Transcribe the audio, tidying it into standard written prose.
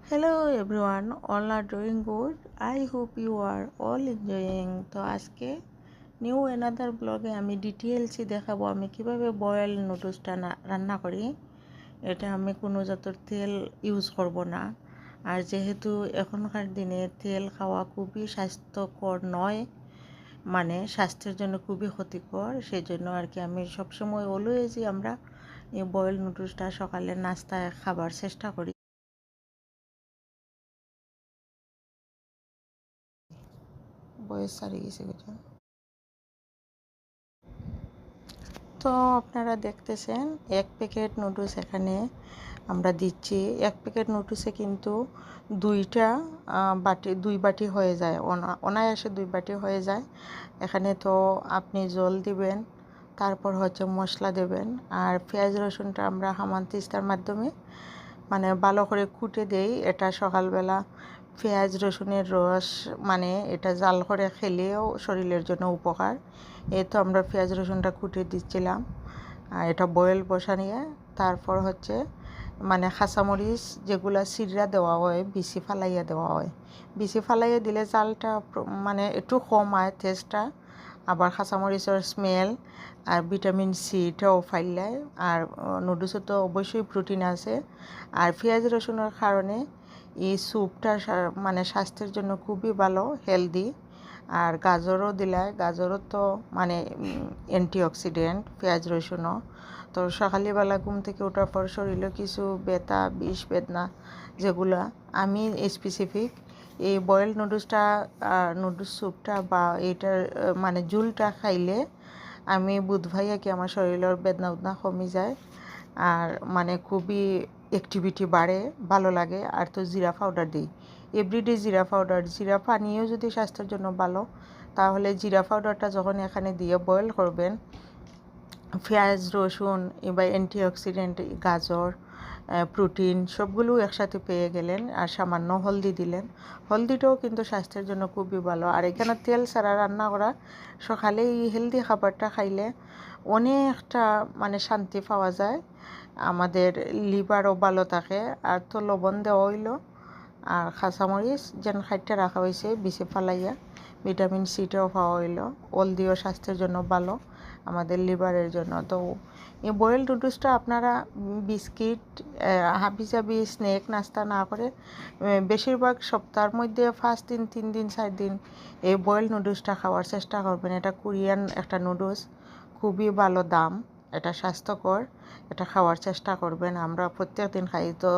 Hello everyone, all are doing good. I hope you are all enjoying. তো আজকে new another ব্লগে আমি ডিটেলসে দেখাবো আমি কিভাবে বয়েল নুডলসটা রান্না করি। এটা আমি কোনো জাতের তেল ইউজ করব না। আর যেহেতু এখনকার দিনে তেল খাওয়া খুবই স্বাস্থ্যকর নয়, মানে স্বাস্থ্যের জন্য খুবই ক্ষতিকর, সেই জন্য আর কি আমি সবসময় অলওয়েজই আমরা এই বয়েল নুডলসটা সকালে নাস্তায় খাবার চেষ্টা করি। বয়স সারিয়ে গেছে বুঝলেন। তো আপনারা দেখতেছেন এক প্যাকেট নুডলস এখানে আমরা দিচ্ছি। এক প্যাকেট নুডলসে কিন্তু দুই বাটি হয়ে যায়, অনায়াসে 2 বাটি হয়ে যায়। এখানে তো আপনি জল দিবেন, তারপর হচ্ছে মশলা দেবেন, আর পেঁয়াজ রসুনটা আমরা হামানদিস্তার মাধ্যমে মানে ভালো করে কুটে দেই। এটা সকালবেলা পেঁয়াজ রসুনের রস মানে এটা জাল করে খেলেও শরীরের জন্য উপকার। এই তো আমরা পেঁয়াজ রসুনটা কুটে দিচ্ছিলাম, আর এটা বয়েল বসানিয়ে তারপর হচ্ছে মানে কাঁচামরিচ যেগুলো চিরা দেওয়া হয় বিচি ফালাইয়া দেওয়া হয়। বিচি ফালাইয়া দিলে চালটা মানে একটু কম হয় টেস্টটা, আবার কাঁচামরিচের স্মেল আর ভিটামিন সিটাও ফাইলায়। আর নুডলসে তো অবশ্যই প্রোটিন আছে, আর পেঁয়াজ রসুনের কারণে এই স্যুপটা মানে স্বাস্থ্যের জন্য খুবই ভালো, হেলদি। আর গাজরও দিলায়, গাজরও তো মানে অ্যান্টিঅক্সিডেন্ট, পেঁয়াজ রসুনও। তো সকালবেলা ঘুম থেকে ওঠার পর শরীরে কিছু ব্যথা বিষ বেদনা যেগুলো আমি স্পেসিফিক এই বয়েল নুডলস স্যুপটা বা এইটার মানে ঝুলটা খাইলে আমি বুধ ভাইয়া কি আমার শরীরের বেদনা উদনা কমে যায়, আর মানে খুবই অ্যাক্টিভিটি বাড়ে, ভালো লাগে। আর তো জিরা পাউডার দিই, এভরিডে জিরা পানিও যদি স্বাস্থ্যের জন্য ভালো, তাহলে জিরা পাউডারটা যখন এখানে দিয়ে বয়েল করবেন, পেঁয়াজ রসুন এবার অ্যান্টিঅক্সিডেন্ট গাজর প্রোটিন সবগুলো একসাথে পেয়ে গেলেন। আর সামান্য হলদি দিলেন, হলদিটাও কিন্তু স্বাস্থ্যের জন্য খুবই ভালো। আর এখানে তেল ছাড়া রান্না করা, সকালে এই হেলদি খাবারটা খাইলে অনেকটা মানে শান্তি পাওয়া যায়, আমাদের লিভারও ভালো থাকে। আর তো লবণ দেওয়া হইল, আর কাঁচামরিচ যেন খাইটটা রাখা হয়েছে বিছে ফালাইয়া, ভিটামিন সিটাও পাওয়া হইল, হলদিও স্বাস্থ্যের জন্য ভালো, আমাদের লিভারের জন্য। তো এই বয়েল নুডলসটা আপনারা বিস্কিট হাবিজাবি স্ন্যাক নাস্তা না করে বেশিরভাগ সপ্তাহের মধ্যে 5 দিন 3 দিন 4 দিন এই বয়েল নুডলসটা খাওয়ার চেষ্টা করবেন। এটা কোরিয়ান একটা নুডলস, খুবই ভালো দাম, এটা স্বাস্থ্যকর, এটা খাওয়ার চেষ্টা করবেন। আমরা প্রত্যেক দিন খাই তো।